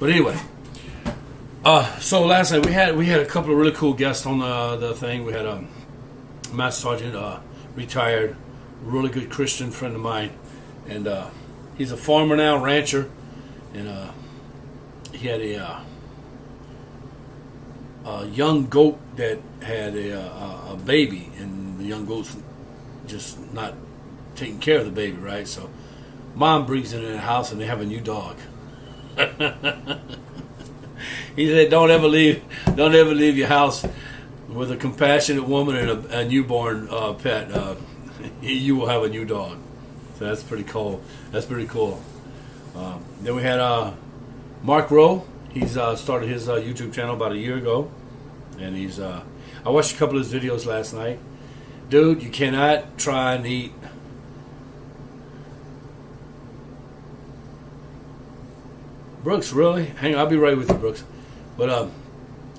But anyway, so last night we had a couple of really cool guests on the thing. We had a Master Sergeant, retired, really good Christian friend of mine, and he's a farmer now, rancher, and he had a young goat that had a baby, and the young goat's just not taking care of the baby, right? So mom brings it in the house, and they have a new dog. He said, "Don't ever leave your house with a compassionate woman and a newborn pet. You will have a new dog." So that's pretty cool. Then we had Mark Rowe. He's started his YouTube channel about a year ago, and I watched a couple of his videos last night. Dude, you cannot try and eat Brooks, really? Hang on, I'll be right with you, Brooks. But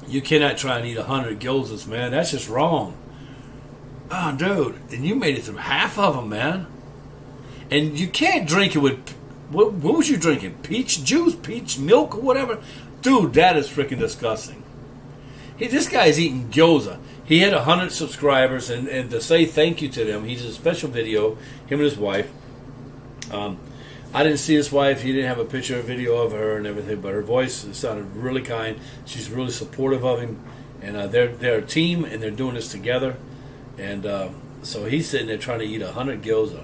you cannot try and eat 100 gyozas, man. That's just wrong. Oh, dude, and you made it through half of them, man. And you can't drink it with, what was you drinking? Peach juice, peach milk, or whatever? Dude, that is freaking disgusting. This guy's eating gyoza. He had 100 subscribers, and to say thank you to them, he did a special video, him and his wife. I didn't see his wife. He didn't have a picture or video of her and everything, but her voice sounded really kind. She's really supportive of him, and they're a team, and they're doing this together. And so he's sitting there trying to eat 100 gyoza.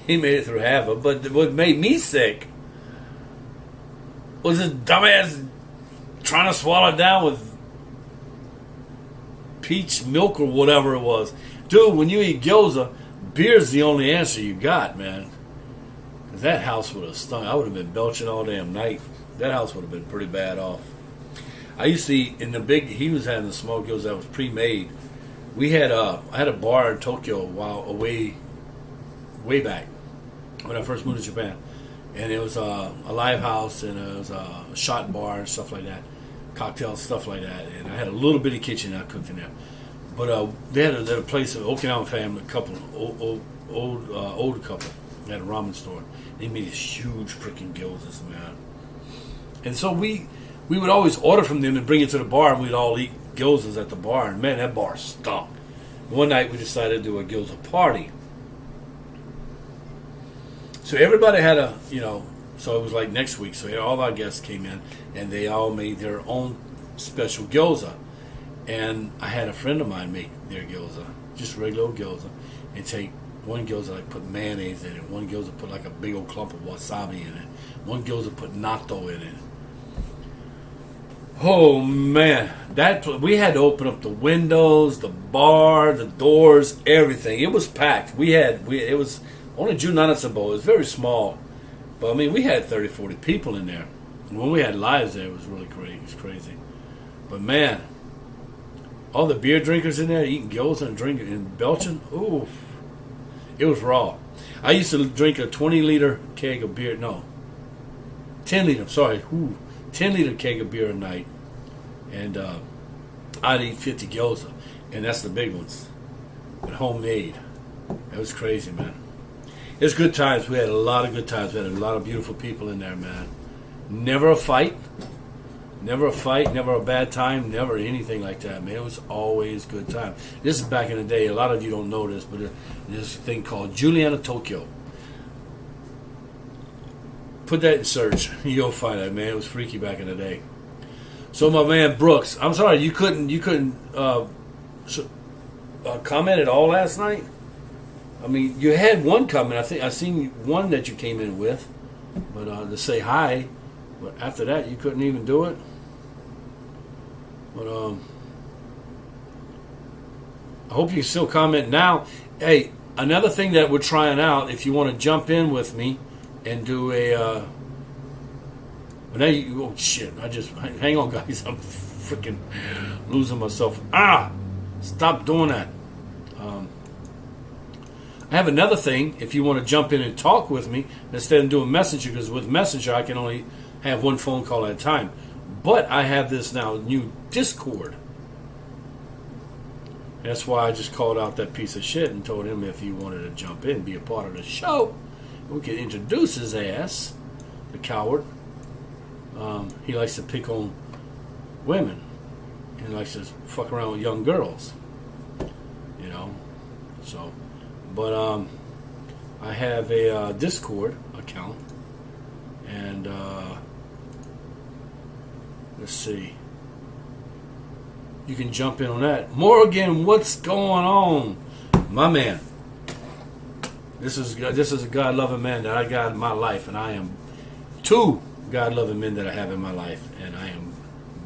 He made it through half of it, but what made me sick was this dumbass trying to swallow it down with peach milk or whatever it was. Dude, when you eat gyoza, beer's the only answer you got, man. 'Cause that house would have stunk. I would have been belching all damn night. That house would have been pretty bad off. I used to eat in the big. He was having the small gyoza that was pre-made. I had a bar in Tokyo way back when I first moved to Japan, and it was a live house, and it was a shot bar and stuff like that, cocktails, stuff like that. And I had a little bitty kitchen I cooked in there. But they had a place, an Okinawa family, older couple. They had a ramen store. They made these huge freaking gyozas, man. And so we would always order from them and bring it to the bar, and we'd all eat gyozas at the bar. And man, that bar stunk. One night we decided to do a gyoza party. So everybody had so it was like next week. So all our guests came in, and they all made their own special gyoza. And I had a friend of mine make their gyoza, just regular old gyoza, and take one gyoza, like put mayonnaise in it, one gyoza put like a big old clump of wasabi in it, one gyoza put natto in it. Oh man, we had to open up the windows, the bar, the doors, everything. It was packed. It was only Junanatsubo. It was very small, but I mean we had 30, 40 people in there. And when we had lives there, it was really crazy. It was crazy. But man, all the beer drinkers in there eating gyoza and drinking and belching, ooh, it was raw. I used to drink a 20-liter keg of beer. No, 10-liter. Sorry, 10-liter keg of beer a night, and I'd eat 50 gyoza, and that's the big ones, but homemade. It was crazy, man. It was good times. We had a lot of good times. We had a lot of beautiful people in there, man. Never a fight. Never a bad time, never anything like that, man. It was always good time. This is back in the day. A lot of you don't know this, but there's a thing called Juliana Tokyo. Put that in search. You'll find it, man. It was freaky back in the day. So my man Brooks, I'm sorry you couldn't comment at all last night. I mean, you had one comment. I think I seen one that you came in with, but to say hi. But after that, you couldn't even do it. But I hope you still comment now. Hey, another thing that we're trying out, if you want to jump in with me and do a... oh, shit. Hang on, guys. I'm freaking losing myself. Stop doing that. I have another thing, if you want to jump in and talk with me, instead of doing Messenger, because with Messenger, I can only have one phone call at a time. But I have this now new Discord. That's why I just called out that piece of shit and told him if he wanted to jump in and be a part of the show, we could introduce his ass, the coward, He likes to pick on women. He likes to fuck around with young girls. You know. So, but I have a Discord account, and let's see. You can jump in on that. Morgan, what's going on, my man? This is a God-loving man that I got in my life, and I am two God-loving men that I have in my life, and I am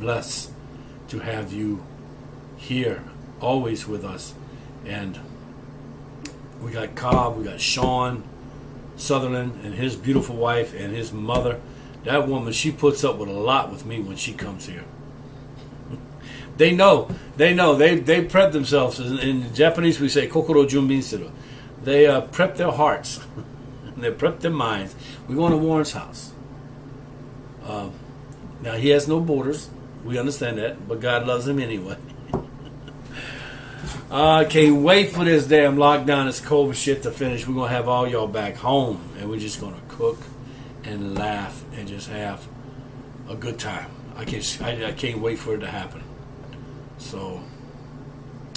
blessed to have you here, always with us. And we got Cobb, we got Sean Sutherland, and his beautiful wife, and his mother. That woman, she puts up with a lot with me when she comes here. They know. They prep themselves. In Japanese, we say kokoro junbinsiru. They prep their hearts. They prep their minds. We going to Warren's house. Now, he has no borders. We understand that, but God loves him anyway. I can't wait for this damn lockdown, this COVID shit to finish. We're going to have all y'all back home, and we're just going to cook and laugh and just have a good time. I can't wait for it to happen. So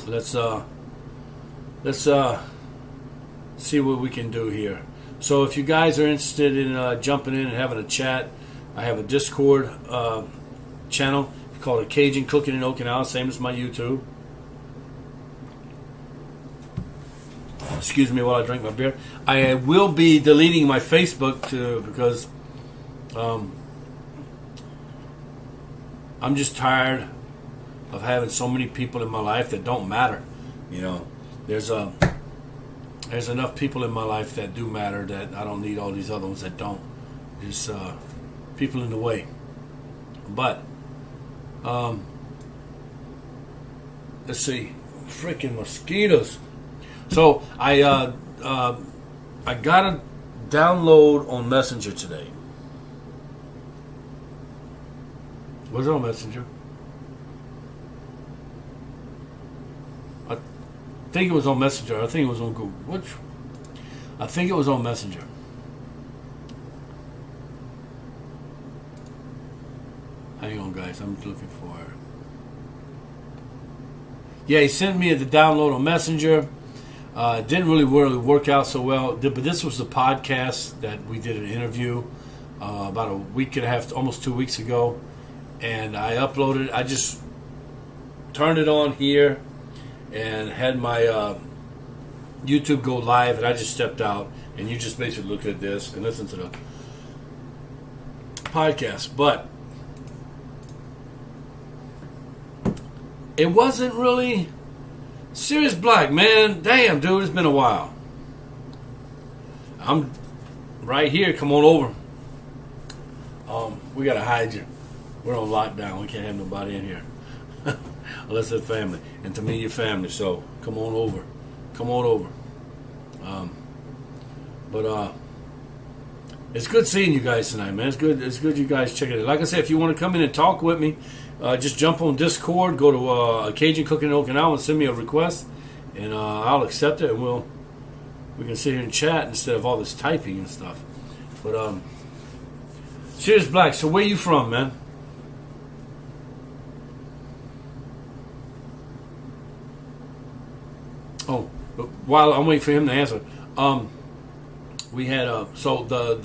let's see what we can do here. So if you guys are interested in jumping in and having a chat, I have a Discord channel called it Cajun Cooking in Okinawa, same as my YouTube. Excuse me while I drink my beer. I will be deleting my Facebook too, because I'm just tired of having so many people in my life that don't matter. You know, there's enough people in my life that do matter, that I don't need all these other ones that don't. There's people in the way. But let's see, freaking mosquitoes. So I got a download on Messenger today. Was it on Messenger? I think it was on Messenger. I think it was on Google. I think it was on Messenger. Hang on, guys. I'm looking for it. Yeah, he sent me the download on Messenger. It didn't really work out so well. But this was the podcast that we did an interview about a week and a half, almost 2 weeks ago. And I uploaded it. I just turned it on here and had my YouTube go live, and I just stepped out, and you just basically look at this and listen to the podcast. But it wasn't really Serious Black, man. Damn, dude, it's been a while. I'm right here. Come on over. We gotta hide you. We're on lockdown. We can't have nobody in here. Unless they're family. And to me, you're family. So come on over. Come on over. But it's good seeing you guys tonight, man. It's good you guys checking it. Like I said, if you want to come in and talk with me, just jump on Discord, go to Cajun Cooking in Okinawa and send me a request, and I'll accept it, and we can sit here and chat instead of all this typing and stuff. But Serious Black, so where you from, man? Oh, while I'm waiting for him to answer, we had so the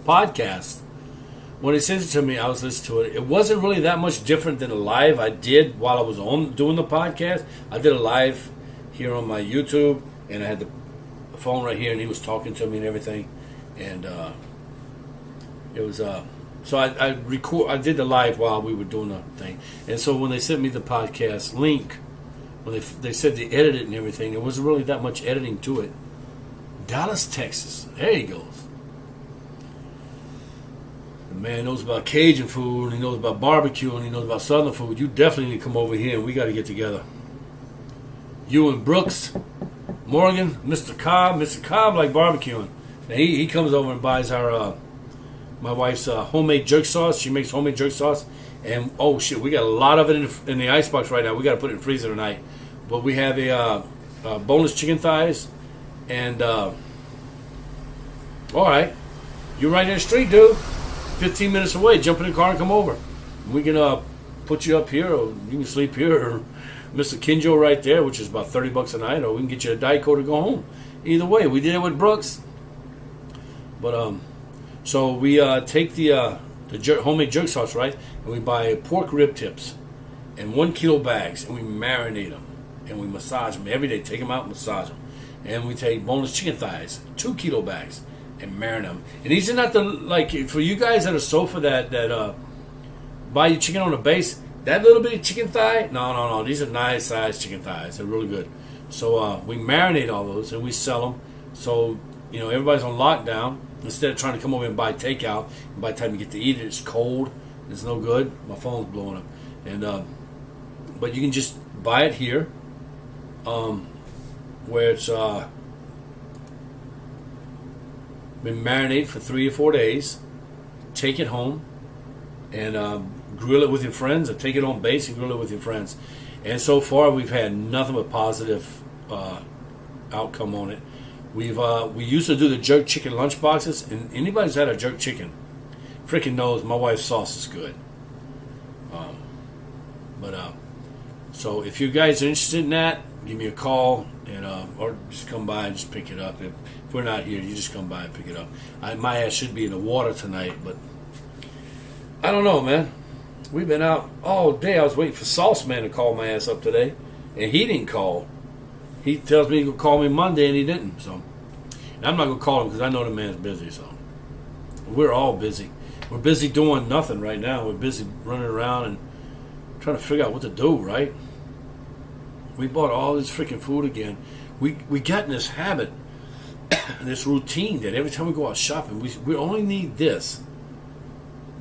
podcast. When he sent it to me, I was listening to it. It wasn't really that much different than a live I did while I was doing the podcast. I did a live here on my YouTube, and I had the phone right here, and he was talking to me and everything, and it was so I did the live while we were doing the thing, and so when they sent me the podcast link, when they said they edited it and everything, there wasn't really that much editing to it. Dallas, Texas. There he goes. The man knows about Cajun food, and he knows about barbecue, and he knows about Southern food. You definitely need to come over here, and we got to get together. You and Brooks, Morgan, Mr. Cobb like barbecuing. Now he comes over and buys our my wife's homemade jerk sauce. She makes homemade jerk sauce, and oh shit, we got a lot of it in the icebox right now. We got to put it in the freezer tonight. But we have a boneless chicken thighs, and all right, you're right in the street, dude. 15 minutes away. Jump in the car and come over. We can put you up here, or you can sleep here, or Mr. Kinjo right there, which is about $30 a night, or we can get you a Diet Coke to go home. Either way, we did it with Brooks. But so we take the homemade jerk sauce, right, and we buy pork rib tips and 1 kilo bags, and we marinate them, and we massage them every day. Take them out and massage them. And we take boneless chicken thighs, 2 kilo bags, and marinate them. And these are not the, like, for you guys that are sofa that buy your chicken on the base, that little bitty chicken thigh, no. These are nice sized chicken thighs. They're really good. So we marinate all those and we sell them. So, you know, everybody's on lockdown. Instead of trying to come over and buy takeout, and by the time you get to eat it, it's cold. It's no good. My phone's blowing up. And but you can just buy it here, where it's been marinated for 3 or 4 days. Take it home and grill it with your friends, or take it on base and grill it with your friends. And so far, we've had nothing but positive outcome on it. We used to do the jerk chicken lunch boxes, and anybody's had a jerk chicken freaking knows my wife's sauce is good. So if you guys are interested in that, give me a call, and or just come by and just pick it up. If we're not here, you just come by and pick it up. My ass should be in the water tonight, but I don't know, man. We've been out all day. I was waiting for Sauce Man to call my ass up today, and he didn't call. He tells me he will call me Monday, and he didn't. So, and I'm not gonna call him because I know the man's busy. So, we're all busy. We're busy doing nothing right now. We're busy running around and trying to figure out what to do. Right? We bought all this freaking food again. We got in this habit, this routine that every time we go out shopping, we only need this.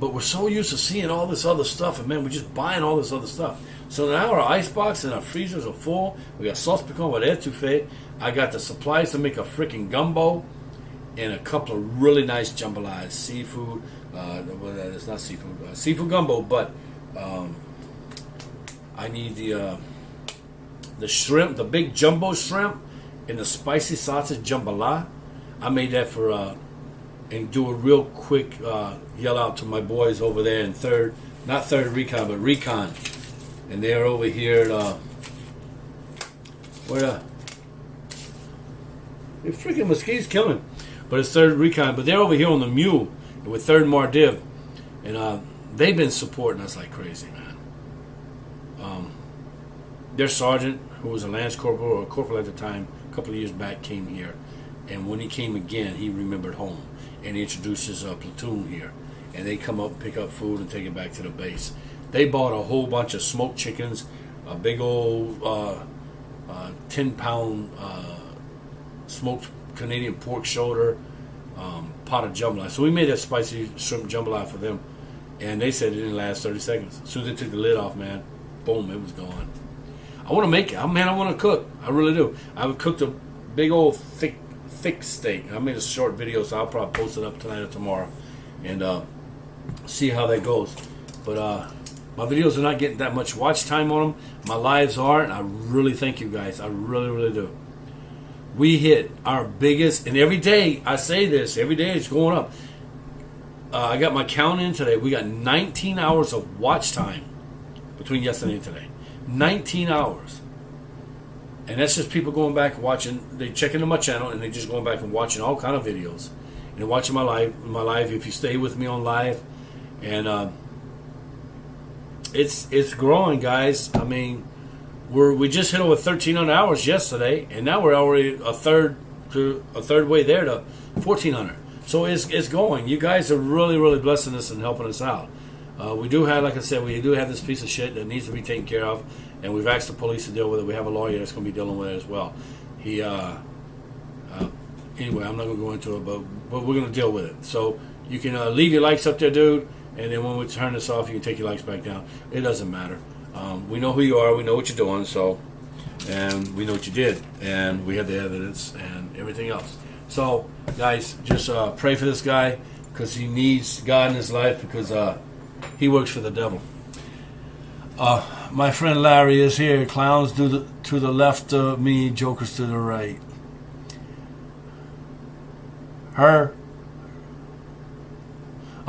But we're so used to seeing all this other stuff, and man, we're just buying all this other stuff. So now our icebox and our freezers are full. We got sauce pecan with etouffee. I got the supplies to make a freaking gumbo, and a couple of really nice jambalas, seafood. It's not seafood, seafood gumbo. But I need the shrimp, the big jumbo shrimp, and the spicy sausage jambalaya. I made that for. And do a real quick yell out to my boys over there in not third Recon, but Recon. And they're over here at, the freaking mosquitoes killing. But it's third Recon. But they're over here on the Mule with third Mar Div. And they've been supporting us like crazy, man. Their sergeant, who was a lance corporal or a corporal at the time, a couple of years back, came here. And when he came again, he remembered home. And he introduced his platoon here. And they come up, pick up food, and take it back to the base. They bought a whole bunch of smoked chickens, a big old 10-pound smoked Canadian pork shoulder, pot of jambalaya. So we made that spicy shrimp jambalaya for them. And they said it didn't last 30 seconds. As soon as they took the lid off, man, boom, it was gone. I want to make it. Man, I want to cook. I really do. I would cook the big old thick steak. I made a short video, so I'll probably post it up tonight or tomorrow and see how that goes. But my videos are not getting that much watch time on them. My lives are, and I really thank you guys. I really, really do. We hit our biggest, and every day I say this, every day it's going up. I got my count in today. We got 19 hours of watch time between yesterday and today. 19 hours. And that's just people going back and watching. They check into my channel and they just going back and watching all kind of videos. And they're watching my live. If you stay with me on live, and it's growing, guys. I mean, we just hit over 1,300 hours yesterday, and now we're already a third way there to 1,400. So it's going. You guys are really, really blessing us and helping us out. We do have, like I said, we do have this piece of shit that needs to be taken care of. And we've asked the police to deal with it. We have a lawyer that's going to be dealing with it as well. He, anyway, I'm not going to go into it, but we're going to deal with it. So you can leave your likes up there, dude, and then when we turn this off, you can take your likes back down. It doesn't matter. We know who you are. We know what you're doing. So, and we know what you did, and we have the evidence and everything else. So, guys, just pray for this guy because he needs God in his life because he works for the devil. My friend Larry is here. Clowns to the left of me, jokers to the right.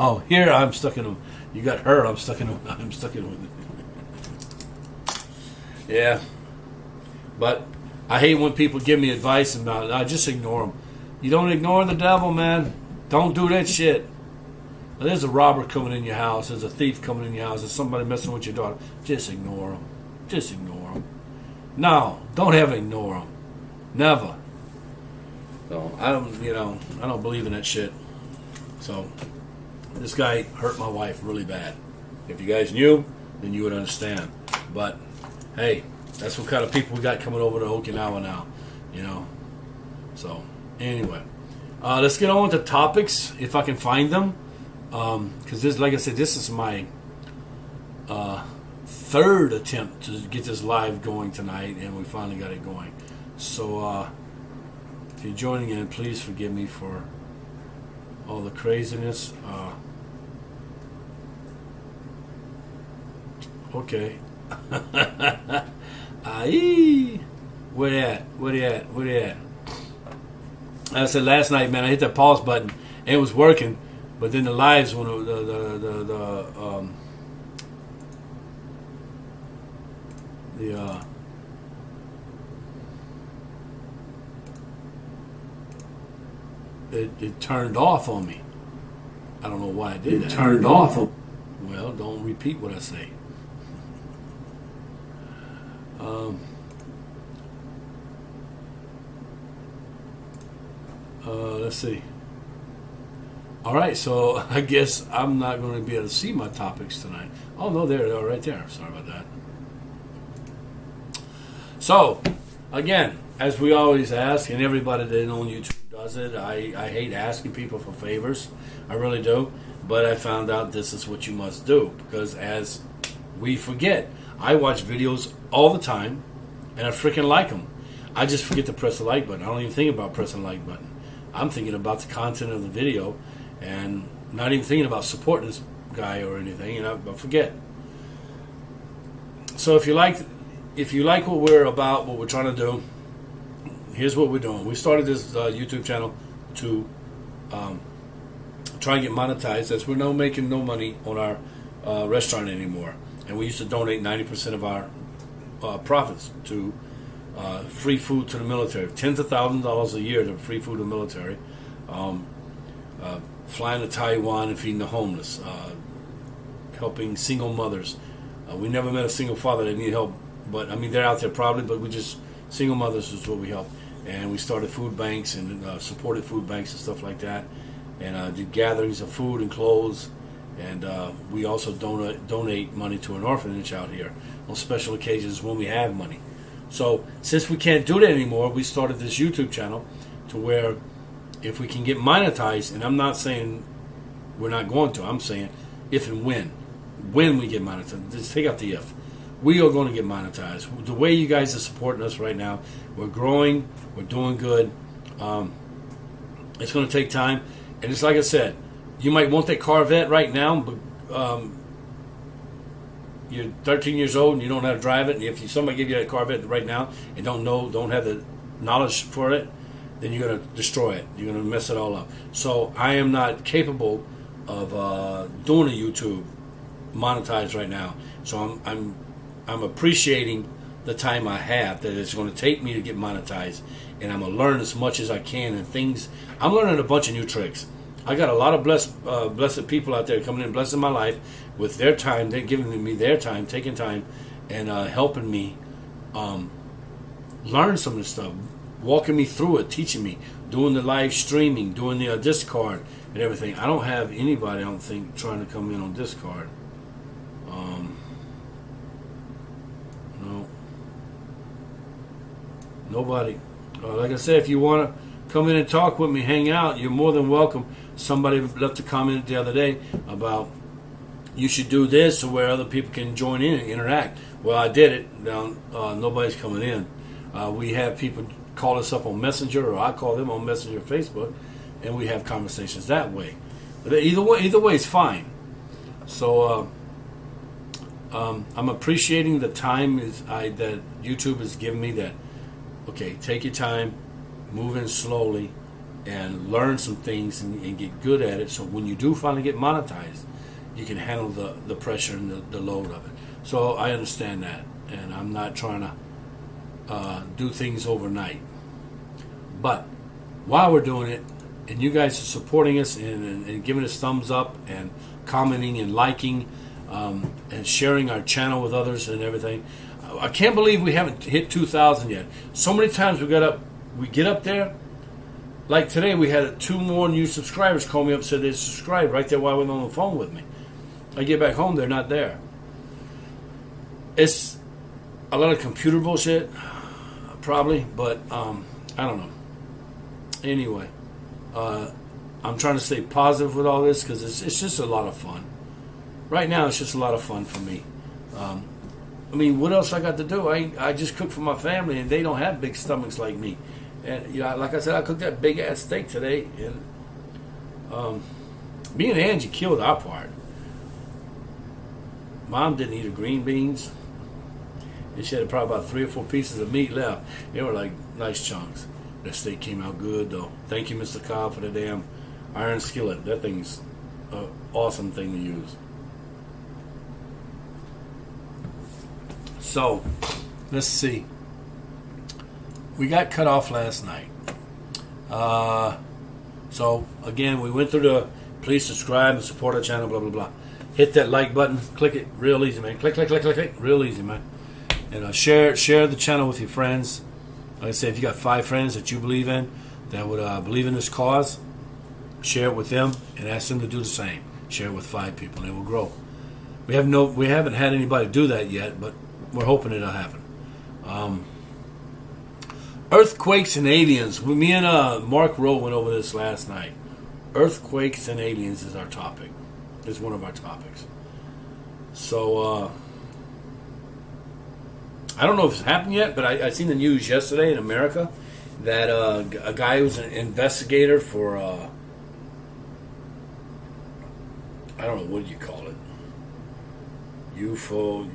Oh, here I'm stuck in. You got her. I'm stuck in. I'm stuck in. Yeah, but I hate when people give me advice and I just ignore them. You don't ignore the devil, man. Don't do that shit. There's a robber coming in your house. There's a thief coming in your house. There's somebody messing with your daughter. Just ignore them. Just ignore them. No, don't ever ignore them. Never. So I don't believe in that shit. So this guy hurt my wife really bad. If you guys knew, then you would understand. But hey, that's what kind of people we got coming over to Okinawa now. So anyway, let's get on with the topics if I can find them. Because this, like I said, this is my third attempt to get this live going tonight, and we finally got it going. So if you're joining in, please forgive me for all the craziness. Okay. Aye. Where they at? I said last night, man, I hit that pause button and it was working, but then the lives when it turned off on me. I don't know why it did that. Turned off. Well, don't repeat what I say. Let's see. All right, so I guess I'm not going to be able to see my topics tonight. Oh, no, there they are right there. Sorry about that. So, again, as we always ask, and everybody that on YouTube does it, I hate asking people for favors. I really do. But I found out this is what you must do. Because as we forget, I watch videos all the time, and I freaking like them. I just forget to press the like button. I don't even think about pressing the like button. I'm thinking about the content of the video and not even thinking about supporting this guy or anything, and I forget. So if you like what we're about, what we're trying to do, here's what we're doing. We started this YouTube channel to try and get monetized, as we're now making no money on our restaurant anymore. And we used to donate 90% of our profits to free food to the military. Tens of thousands of dollars a year to free food to the military. Flying to Taiwan and feeding the homeless. Helping single mothers. We never met a single father that needed help. But, I mean, they're out there probably, but single mothers is what we help. And we started food banks and supported food banks and stuff like that. And did gatherings of food and clothes. And we also donate money to an orphanage out here on special occasions when we have money. So since we can't do that anymore, we started this YouTube channel to where if we can get monetized, and I'm not saying we're not going to, I'm saying if and when we get monetized, just take out the if. We are going to get monetized. The way you guys are supporting us right now, we're growing, we're doing good. It's going to take time. And it's like I said, you might want that Corvette right now, but you're 13 years old and you don't know how to drive it. And if somebody give you that Corvette right now and don't have the knowledge for it, then you're going to destroy it. You're going to mess it all up. So I am not capable of doing a YouTube monetized right now. So I'm appreciating the time I have that it's going to take me to get monetized, and I'm going to learn as much as I can and things. I'm learning a bunch of new tricks. I got a lot of blessed people out there coming in, blessing my life with their time. They're giving me their time, taking time, and helping me learn some of this stuff, walking me through it, teaching me, doing the live streaming, doing the Discord and everything. I don't have anybody, I don't think, trying to come in on Discord. No. Nobody. Like I said, if you want to come in and talk with me, hang out, you're more than welcome. Somebody left a comment the other day about you should do this so where other people can join in and interact. Well, I did it. Now, nobody's coming in. We have people call us up on Messenger, or I call them on Messenger, Facebook, and we have conversations that way. But either way is fine. So I'm appreciating the time that YouTube has given me. That okay, take your time, move in slowly, and learn some things and get good at it. So when you do finally get monetized, you can handle the pressure and the load of it. So I understand that, and I'm not trying to do things overnight. But while we're doing it, and you guys are supporting us and giving us thumbs up and commenting and liking and sharing our channel with others and everything, I can't believe we haven't hit 2,000 yet. So many times we get up there. Like today, we had 2 more new subscribers call me up and said they subscribed right there while they were on the phone with me. I get back home, they're not there. It's a lot of computer bullshit, probably, but I don't know. Anyway, I'm trying to stay positive with all this because it's just a lot of fun. Right now, it's just a lot of fun for me. I mean, what else I got to do? I just cook for my family, and they don't have big stomachs like me. And like I said, I cooked that big ass steak today, and me and Angie killed our part. Mom didn't eat her green beans, and she had probably about 3 or 4 pieces of meat left. They were like nice chunks. That steak came out good, though. Thank you, Mr. Cobb, for the damn iron skillet. That thing's an awesome thing to use. So, let's see. We got cut off last night. So, again, we went through the please subscribe and support our channel, blah, blah, blah. Hit that like button. Click it. Real easy, man. Click, click, click, click, click. Real easy, man. And share the channel with your friends. Like I said, if you got 5 friends that you believe in, that would believe in this cause, share it with them and ask them to do the same. Share it with 5 people and it will grow. We haven't had anybody do that yet, but we're hoping it'll happen. Earthquakes and aliens. Me and Mark Rowe went over this last night. Earthquakes and aliens is our topic. Is one of our topics. So I don't know if it's happened yet, but I seen the news yesterday in America that a guy who was an investigator for I don't know, what do you call it? UFO.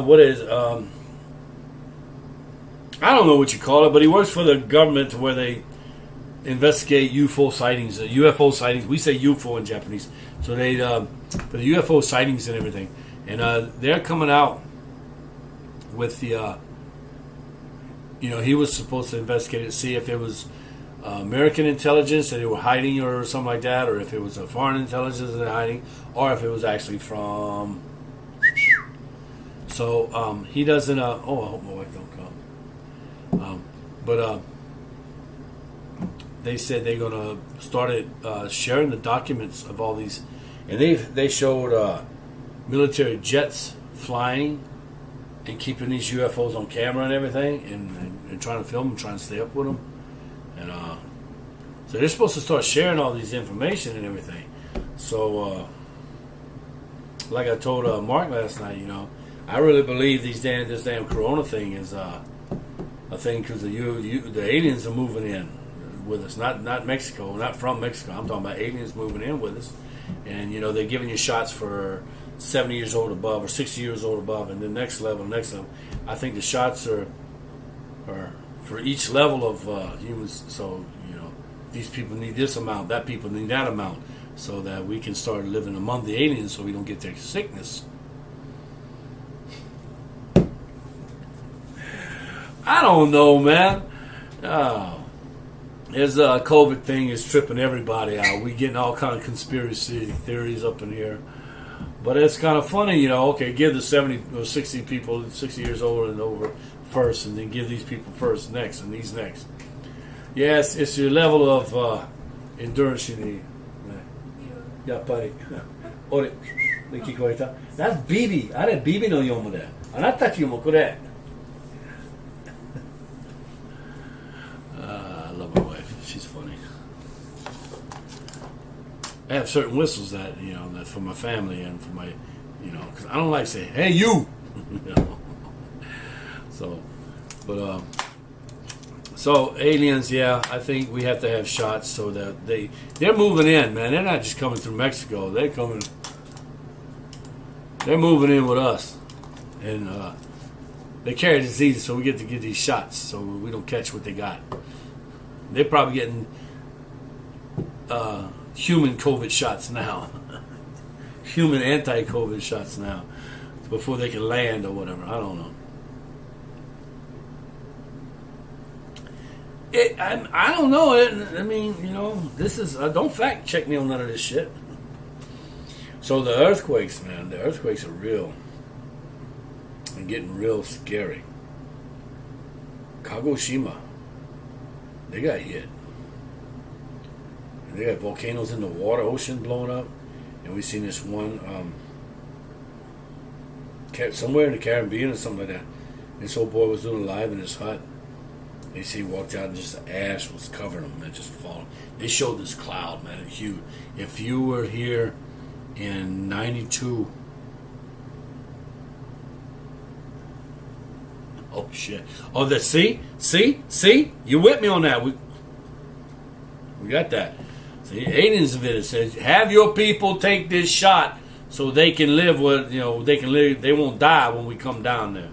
What is I don't know what you call it, but he works for the government where they investigate UFO sightings, UFO sightings. We say UFO in Japanese, so they for the UFO sightings and everything. And they're coming out with the, he was supposed to investigate it, see if it was American intelligence that they were hiding or something like that, or if it was a foreign intelligence that they're hiding, or if it was actually from. So he doesn't. I hope my wife don't come. But they said they're gonna start sharing the documents of all these, and they showed military jets flying and keeping these UFOs on camera and everything, and trying to film them, trying to stay up with them, and so they're supposed to start sharing all these information and everything. So, like I told Mark last night, I really believe this damn Corona thing is a thing because the aliens are moving in with us, not Mexico, not from Mexico. I'm talking about aliens moving in with us, and they're giving you shots for 70 years old above or 60 years old above, and the next level. I think the shots are for each level of humans. So these people need this amount, that people need that amount, so that we can start living among the aliens, so we don't get their sickness. I don't know, man. This COVID thing is tripping everybody out. We getting all kind of conspiracy theories up in here. But it's kind of funny, okay, give the 70 or 60 people, 60 years old and over first, and then give these people first, next, and these next. Yes, it's your level of endurance you need. Yeah, buddy. Ore, kikoeta. That's Bibi. Are Bibi no yomu da. Anatachi mo kore. I love my wife. She's funny. I have certain whistles that that for my family and for my, because I don't like saying, "Hey, you." So, but so aliens, yeah, I think we have to have shots so that they're moving in, man. They're not just coming through Mexico. They're moving in with us, and they carry diseases, so we get to get these shots, so we don't catch what they got. They're probably getting human COVID shots now, human anti-COVID shots now, before they can land or whatever. I don't know. I don't know. I mean, this is don't fact check me on none of this shit. So the earthquakes, man, the earthquakes are real and getting real scary. Kagoshima, they got hit. And they got volcanoes in the water, ocean blowing up, and we seen this one somewhere in the Caribbean or something like that. This old boy was doing live in his hut. They see he walked out and just the ash was covering him, man, just falling. They showed this cloud, man, huge. If you were here in 92, oh shit, see, you with me on that? We got that. See, Aiden's video says, have your people take this shot so they can live with, they can live. They won't die when we come down there.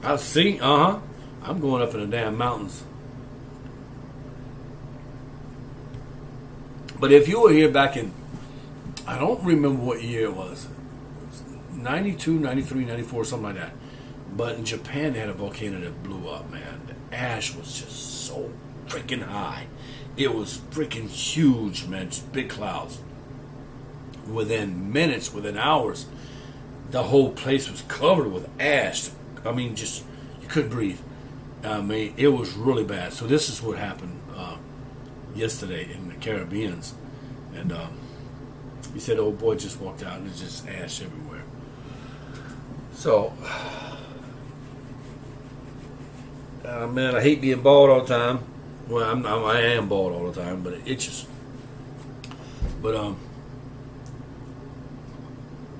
I see, I'm going up in the damn mountains. But if you were here back in, I don't remember what year it was, 92, 93, 94, something like that. But in Japan, they had a volcano that blew up, man. The ash was just so freaking high. It was freaking huge, man. Just big clouds. Within minutes, within hours, the whole place was covered with ash. I mean, just, you couldn't breathe. I mean, it was really bad. So this is what happened yesterday in the Caribbean. And he said, old boy just walked out and there's just ash everywhere. So, man, I hate being bald all the time. Well, I am bald all the time, but it itches. But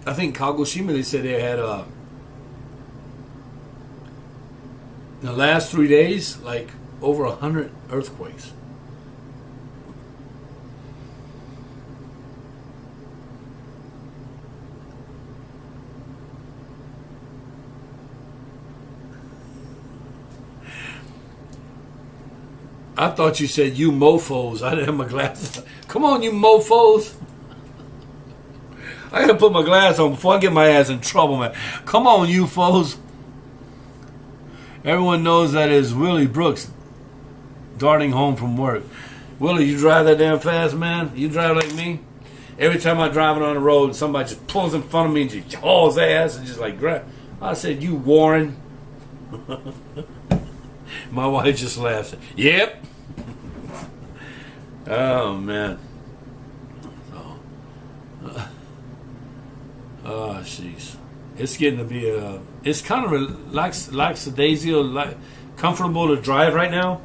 I think Kagoshima, they said they had in the last 3 days, like over 100 earthquakes. I thought you said you mofos. I didn't have my glasses. Come on, you mofos. I gotta put my glass on before I get my ass in trouble, man. Come on, you foes. Everyone knows that is Willie Brooks darting home from work. Willie, you drive that damn fast, man? You drive like me? Every time I'm driving on the road, somebody just pulls in front of me and just hauls ass and just like grab. I said, you Warren. My wife just laughs. Yep. Oh, man. Oh, jeez. It's getting to be it's kind of lackadaisical, like comfortable to drive right now.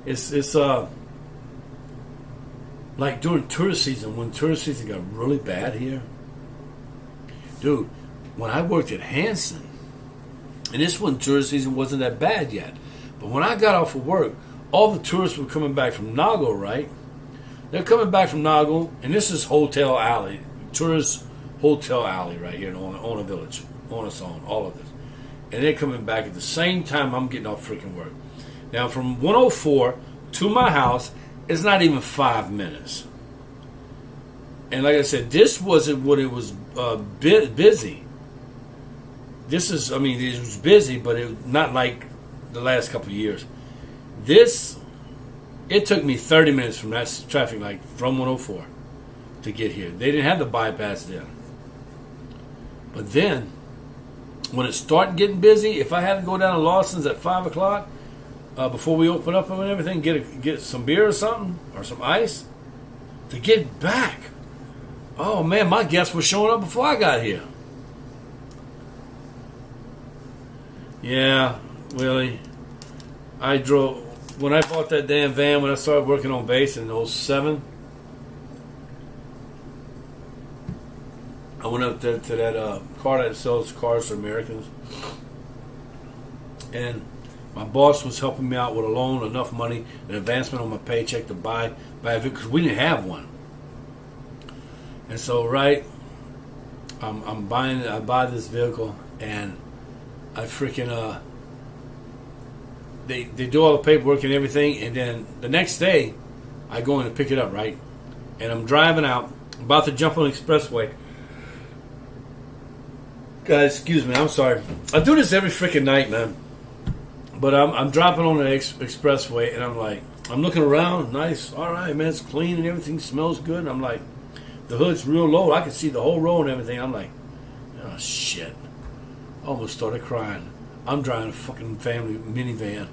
It's like during tourist season, when tourist season got really bad here. Dude, when I worked at Hanson, and this when tourist season wasn't that bad yet, but when I got off of work, all the tourists were coming back from Nago, right? They're coming back from Nago, and this is Hotel Alley, tourist Hotel Alley right here in Ona Village, Onasan, all of this. And they're coming back at the same time I'm getting off freaking work. Now, from 104 to my house, it's not even 5 minutes. And like I said, this wasn't what it was busy. This is, I mean, it was busy, but it was not like the last couple of years. It took me 30 minutes from that traffic light from 104 to get here. They didn't have the bypass then. But then, when it started getting busy, if I had to go down to Lawson's at 5 o'clock, before we open up and everything, get some beer or something, or some ice, to get back. Oh man, my guests were showing up before I got here. Yeah, Willie. When I bought that damn van, when I started working on base in 07, I went up there to that car that sells cars for Americans. And my boss was helping me out with a loan, enough money, an advancement on my paycheck to buy a vehicle, because we didn't have one. And so, right, I buy this vehicle, and I freaking they do all the paperwork and everything, and then the next day I go in to pick it up, right? And I'm driving out, about to jump on the expressway. Guys, excuse me, I'm sorry. I do this every freaking night, man. But I'm dropping on the expressway, and I'm looking around, nice, all right, man, it's clean and everything smells good. And I'm like, the hood's real low, I can see the whole road and everything. I'm like, oh shit. I almost started crying. I'm driving a fucking family minivan.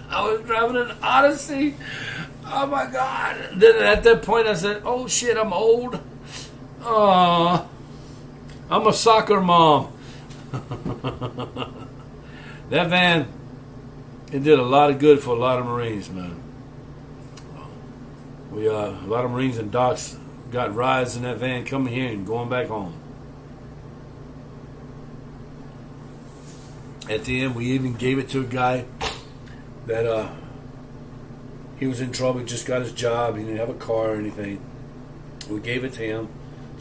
I was driving an Odyssey. Oh my God. Then at that point I said, oh shit, I'm old. I'm a soccer mom. That van, it did a lot of good for a lot of Marines, man. A lot of Marines and docs got rides in that van coming here and going back home. At the end, we even gave it to a guy that he was in trouble. He just got his job. He didn't have a car or anything. We gave it to him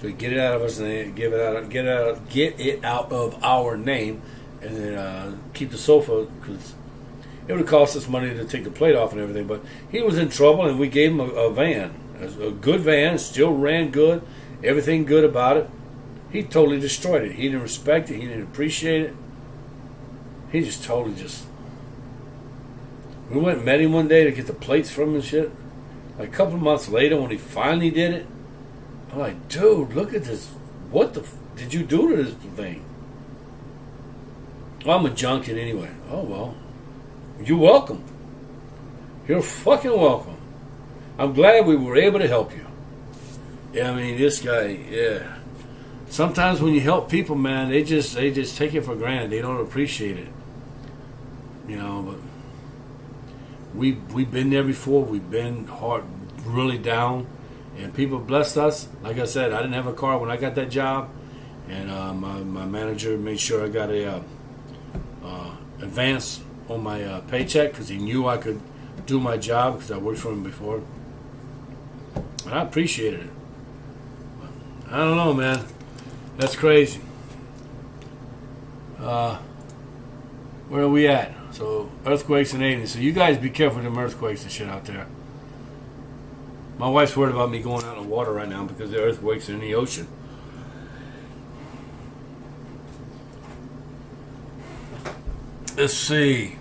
so he get it out of his name, get it out of our name, and then keep the sofa, because it would have cost us money to take the plate off and everything. But he was in trouble, and we gave him a van, a good van, still ran good, everything good about it. He totally destroyed it. He didn't respect it. He didn't appreciate it. He just totally just... We went and met him one day to get the plates from him and shit. Like a couple of months later, when he finally did it, I'm like, dude, look at this. What the did you do to this thing? Well, I'm a junkie anyway. Oh, well. You're welcome. You're fucking welcome. I'm glad we were able to help you. Yeah, I mean, this guy, yeah. Sometimes when you help people, man, they just take it for granted. They don't appreciate it. You know, but we've been there before. We've been hard, really down, and people blessed us. Like I said, I didn't have a car when I got that job, and my manager made sure I got a advance on my paycheck, because he knew I could do my job, because I worked for him before, and I appreciated it. But I don't know, man. That's crazy. Where are we at? So, earthquakes and aliens. So, you guys be careful with them earthquakes and shit out there. My wife's worried about me going out in the water right now because there are earthquakes in the ocean. Let's see.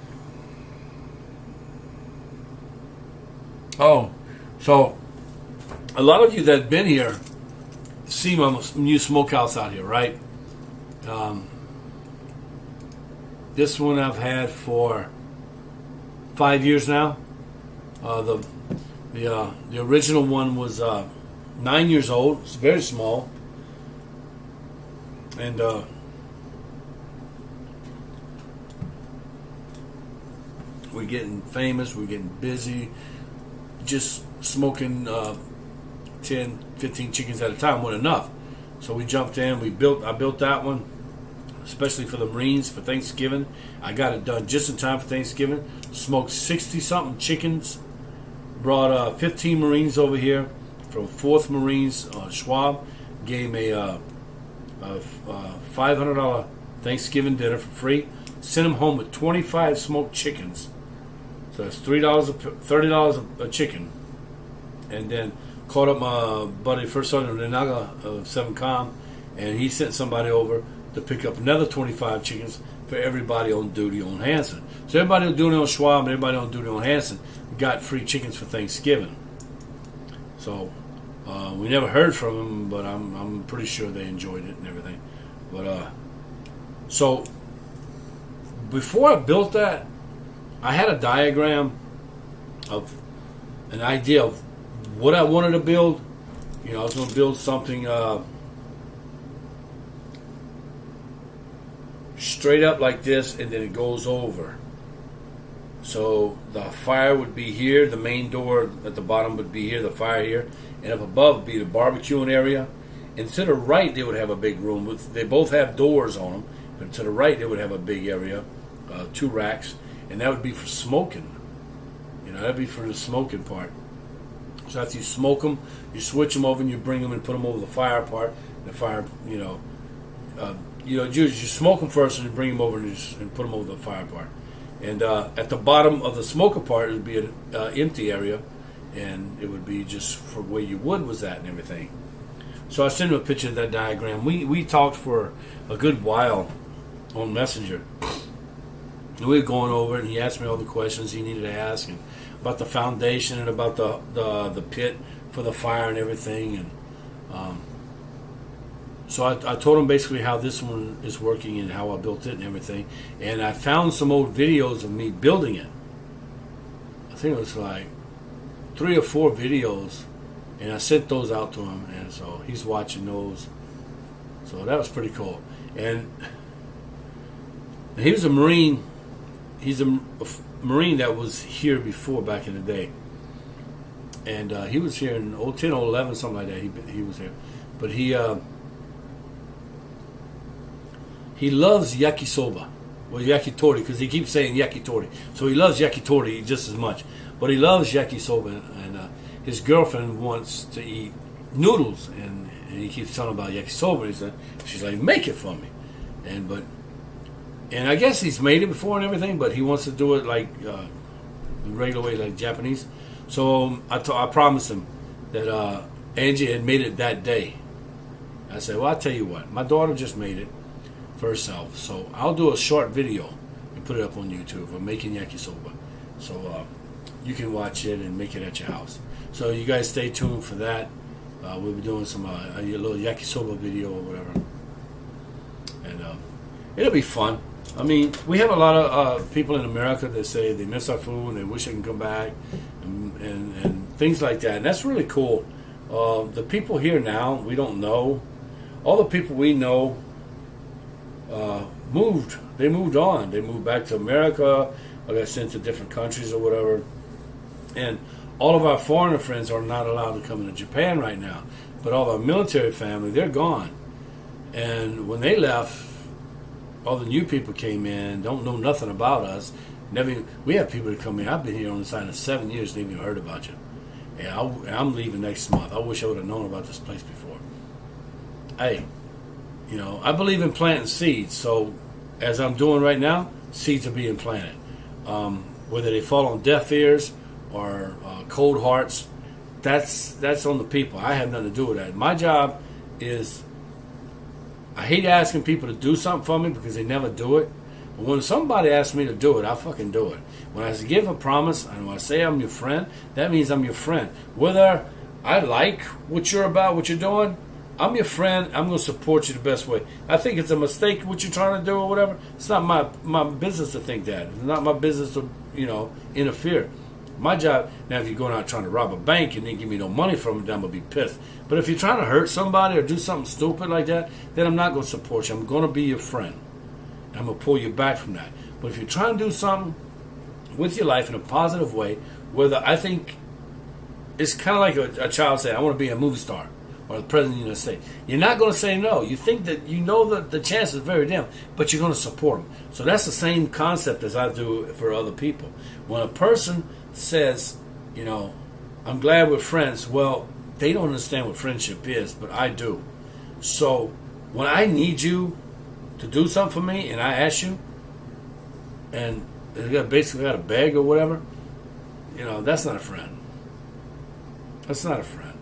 Oh, so a lot of you that have been here see my new smokehouse out here, right? This one I've had for 5 years now. The original one was 9 years old. It's very small, and we're getting famous. We're getting busy. Just smoking 10, 15 chickens at a time wasn't enough. So we jumped in. I built that one, especially for the Marines for Thanksgiving. I got it done just in time for Thanksgiving. Smoked 60-something chickens. Brought 15 Marines over here from 4th Marines. Schwab gave me a $500 Thanksgiving dinner for free. Sent them home with 25 smoked chickens. So it's $30 a chicken. And then called up my buddy First Sergeant Renaga of 7 Com, and he sent somebody over to pick up another 25 chickens for everybody on duty on Hanson. So everybody on duty on Schwab and everybody on duty on Hanson got free chickens for Thanksgiving. So we never heard from them, but I'm pretty sure they enjoyed it and everything. But so before I built that, I had a diagram of an idea of what I wanted to build. You know, I was going to build something straight up like this, and then it goes over. So the fire would be here, the main door at the bottom would be here, the fire here, and up above would be the barbecuing area. And to the right, they would have a big room. They both have doors on them, but to the right, they would have a big area, 2 racks, and that would be for smoking. You know, that'd be for the smoking part. So after you smoke them, you switch them over and you bring them and put them over the fire part. the fire, you smoke them first and you bring them over and put them over the fire part. And at the bottom of the smoker part, it would be an empty area, and it would be just for where your wood was at and everything. So I sent him a picture of that diagram. We talked for a good while on Messenger. And we were going over it, and he asked me all the questions he needed to ask, and about the foundation and about the pit for the fire and everything. And so I told him basically how this one is working and how I built it and everything. And I found some old videos of me building it. I think it was like 3 or 4 videos, and I sent those out to him, and so he's watching those. So that was pretty cool. And he was a Marine. He's a Marine that was here before, back in the day. And he was here in 010 or 11, something like that. He was here. But he loves yakisoba. Well, yakitori, because he keeps saying yakitori. So he loves yakitori just as much. But he loves yakisoba, and his girlfriend wants to eat noodles, and he keeps telling about yakisoba. And she's like, make it for me. And I guess he's made it before and everything, but he wants to do it like the regular way, like Japanese. So I promised him that Angie had made it that day. I said, well, I'll tell you what. My daughter just made it for herself, so I'll do a short video and put it up on YouTube of making yakisoba. So you can watch it and make it at your house. So you guys stay tuned for that. We'll be doing some a little yakisoba video or whatever. And it'll be fun. I mean, we have a lot of people in America that say they miss our food and they wish they can come back and things like that. And that's really cool. The people here now, we don't know. All the people we know moved. They moved on. They moved back to America or got sent to different countries or whatever. And all of our foreigner friends are not allowed to come into Japan right now. But all our military family, they're gone. And when they left, all the new people came in, don't know nothing about us. We have people that come in. I've been here on the side of 7 years, never even heard about you. And I'm leaving next month. I wish I would have known about this place before. Hey, I believe in planting seeds. So, as I'm doing right now, seeds are being planted. Whether they fall on deaf ears or cold hearts, that's on the people. I have nothing to do with that. My job is, I hate asking people to do something for me because they never do it. But when somebody asks me to do it, I fucking do it. When I give a promise and when I say I'm your friend, that means I'm your friend. Whether I like what you're about, what you're doing, I'm your friend. I'm going to support you the best way. I think it's a mistake what you're trying to do or whatever. It's not my business to think that. It's not my business to, interfere. My job, now if you're going out trying to rob a bank and they give me no money from it, then I'm going to be pissed. But if you're trying to hurt somebody or do something stupid like that, then I'm not going to support you. I'm going to be your friend. I'm going to pull you back from that. But if you're trying to do something with your life in a positive way, whether I think it's kind of like a child saying, I want to be a movie star or the president of the United States. You're not going to say no. You think that that the chance is very dim, but you're going to support them. So that's the same concept as I do for other people. When a person says, I'm glad we're friends, well, they don't understand what friendship is, but I do. So when I need to do something for me and I ask you, and you basically got a beg or whatever, that's not a friend. That's not a friend.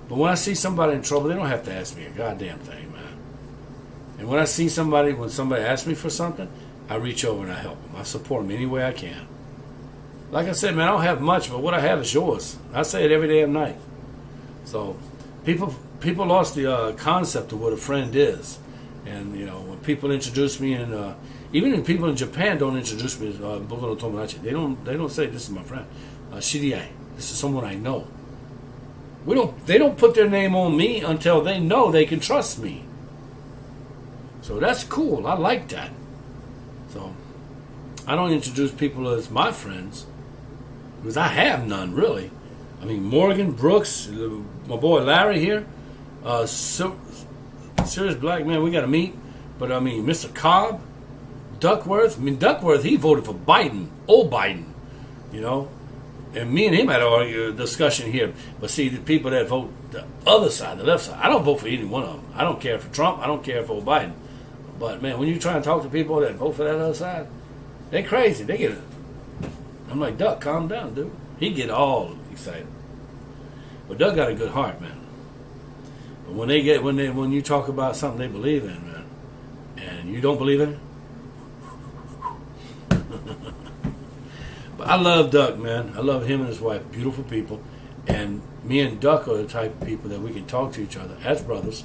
But when I see somebody in trouble, they don't have to ask me a goddamn thing, man. And when somebody asks me for something, I reach over and I help them. I support them any way I can. Like I said, man, I don't have much, but what I have is yours. I say it every day and night. So people lost the concept of what a friend is. And, when people introduce me, and even if people in Japan don't introduce me as Boku no Tomodachi, they don't say, this is my friend. Shiriai, this is someone I know. They don't put their name on me until they know they can trust me. So that's cool. I like that. So I don't introduce people as my friends because I have none, really. I mean, Morgan, Brooks, my boy Larry here, serious black man, we got to meet. But I mean, Mr. Cobb, Duckworth. I mean, Duckworth, he voted for Biden, old Biden, And me and him had a discussion here. But see, the people that vote the other side, the left side, I don't vote for any one of them. I don't care for Trump. I don't care for Biden. But, man, when you try and talk to people that vote for that other side, they're crazy. They get it. I'm like, Duck, calm down, dude. He get all excited. But Doug got a good heart, man. But when you talk about something they believe in, man, and you don't believe in it, but I love Duck, man. I love him and his wife, beautiful people, and me and Duck are the type of people that we can talk to each other as brothers.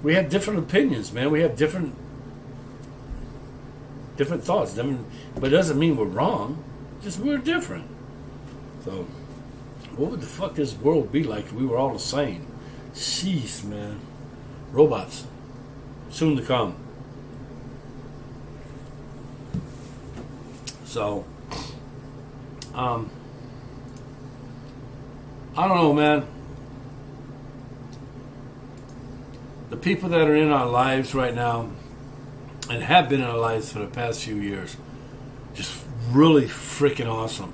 We have different opinions, man. We have different thoughts, but it doesn't mean we're wrong. Just we're different. So, what would the fuck this world be like if we were all the same? Jeez, man. Robots. Soon to come. So, I don't know, man. The people that are in our lives right now and have been in our lives for the past few years, just really freaking awesome.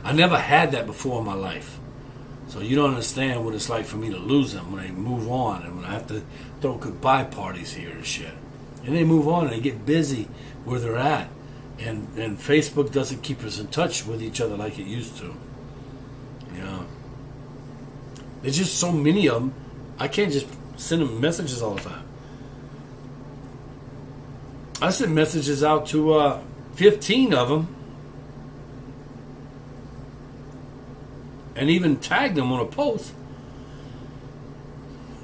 I never had that before in my life. So you don't understand what it's like for me to lose them when they move on and when I have to throw goodbye parties here and shit. And they move on and they get busy where they're at. And Facebook doesn't keep us in touch with each other like it used to. You know. There's just so many of them. I can't just send them messages all the time. I sent messages out to 15 of them. And even tagged them on a post.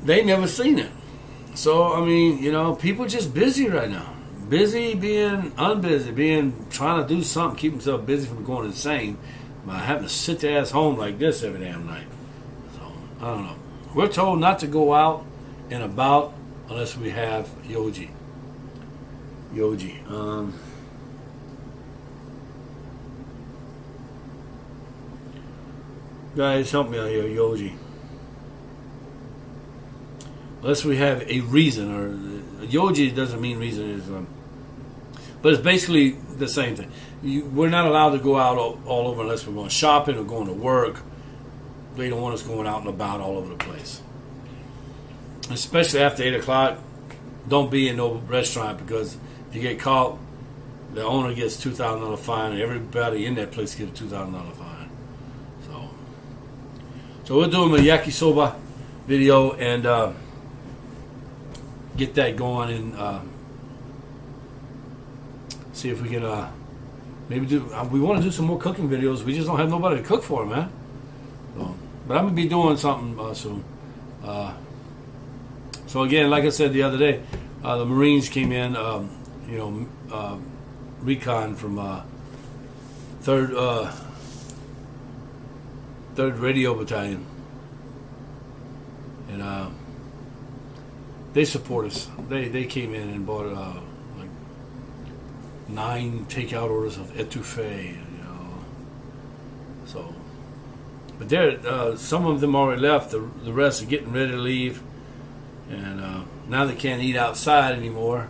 They never seen it. So, I mean, you know, people just busy right now. Busy being unbusy, trying to do something, keep themselves busy from going insane by having to sit their ass home like this every damn night. So, I don't know. We're told not to go out and about unless we have Yoji. Guys, help me out here, Yoji. Unless we have a reason, or Yoji doesn't mean reason, is but it's basically the same thing. We're not allowed to go out all over unless we're going shopping or going to work. They don't want us going out and about all over the place. Especially after 8 o'clock, don't be in no restaurant, because if you get caught, the owner gets $2,000 fine, and everybody in that place gets a $2,000 fine. So we're doing a Yakisoba video and get that going and see if we can maybe do. We want to do some more cooking videos. We just don't have nobody to cook for, man. So, but I'm gonna be doing something soon. So again, like I said the other day, the Marines came in. Recon from 3rd Radio Battalion, and they support us. They came in and bought like 9 takeout orders of Etouffee, you know. So, but there, some of them already left. The rest are getting ready to leave, and now they can't eat outside anymore.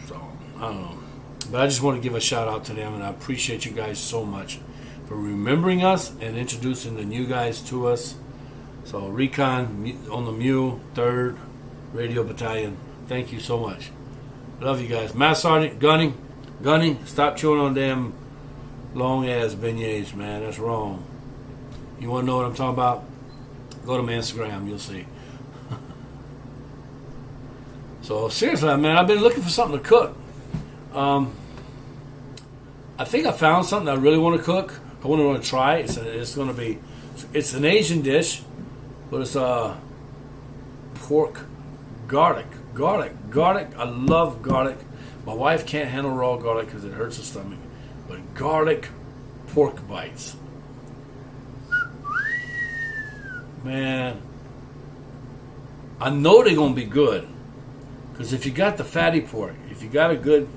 So I don't know. But I just want to give a shout out to them, and I appreciate you guys so much for remembering us and introducing the new guys to us. So Recon on the Mule, 3rd Radio Battalion, thank you so much. Love you guys. Master Sergeant, Gunny, stop chewing on damn long ass beignets, man. That's wrong. You want to know what I'm talking about? Go to my Instagram, you'll see. So seriously, man, I've been looking for something to cook. I think I found something I really want to cook. I want to try it. It's an Asian dish, but it's pork garlic. I love garlic. My wife can't handle raw garlic because it hurts her stomach. But garlic pork bites, man, I know they're gonna be good. Because if you got the fatty pork, if you got a good,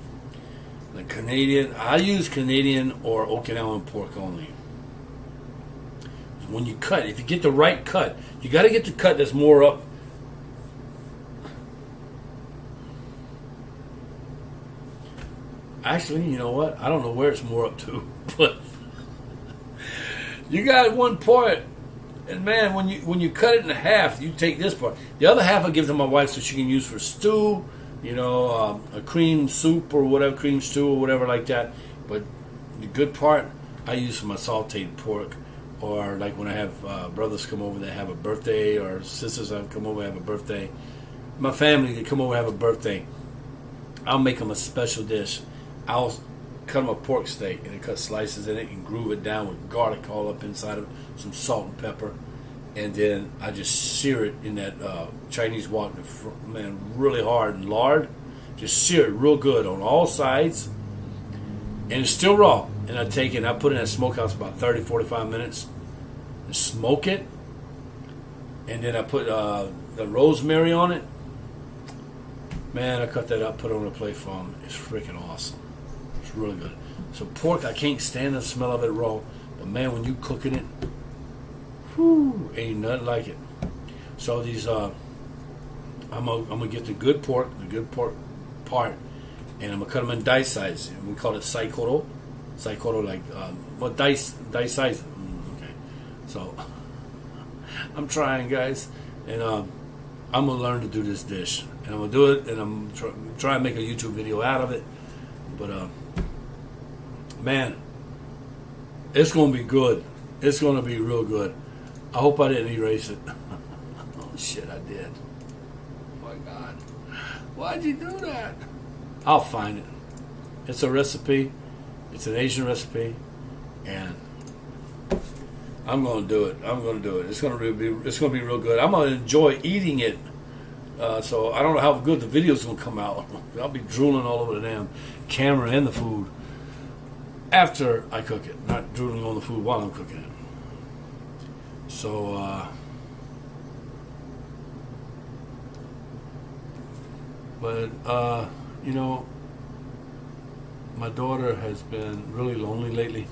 like Canadian, I use Canadian or Okinawan pork only. When you cut, if you get the right cut, you got to get the cut that's more up. Actually, you know what? I don't know where it's more up to, but you got one part, and man, when you cut it in half, you take this part. The other half I give to my wife so she can use for stew, a cream soup or whatever, cream stew or whatever like that. But the good part I use for my sauteed pork, or like when I have brothers come over that have a birthday, or sisters that come over and have a birthday. My family that come over and have a birthday, I'll make them a special dish. I'll cut them a pork steak and cut slices in it and groove it down with garlic all up inside of it, some salt and pepper, and then I just sear it in that Chinese wok, man, really hard and lard. Just sear it real good on all sides, and it's still raw. And I take it and I put it in that smokehouse about 30, 45 minutes and smoke it, and then I put the rosemary on it. Man, I cut that up, put it on a plate for them. It's freaking awesome. It's really good. So pork, I can't stand the smell of it raw. But man, when you cooking it, whew, ain't nothing like it. So these, I'm gonna get the good pork part, and I'm gonna cut them in dice size. And we call it saikoro, like dice size. Okay, so I'm trying, guys, and I'm gonna learn to do this dish, and I'm gonna do it, and I'm trying to make a YouTube video out of it. But man, it's gonna be good. It's gonna be real good. I hope I didn't erase it. Oh shit, I did. Oh my God, why'd you do that? I'll find it. It's a recipe. It's an Asian recipe, and I'm gonna do it. It's gonna be real good. I'm gonna enjoy eating it. So I don't know how good the video's gonna come out. I'll be drooling all over the damn camera and the food after I cook it, not drooling on the food while I'm cooking it. So, my daughter has been really lonely lately.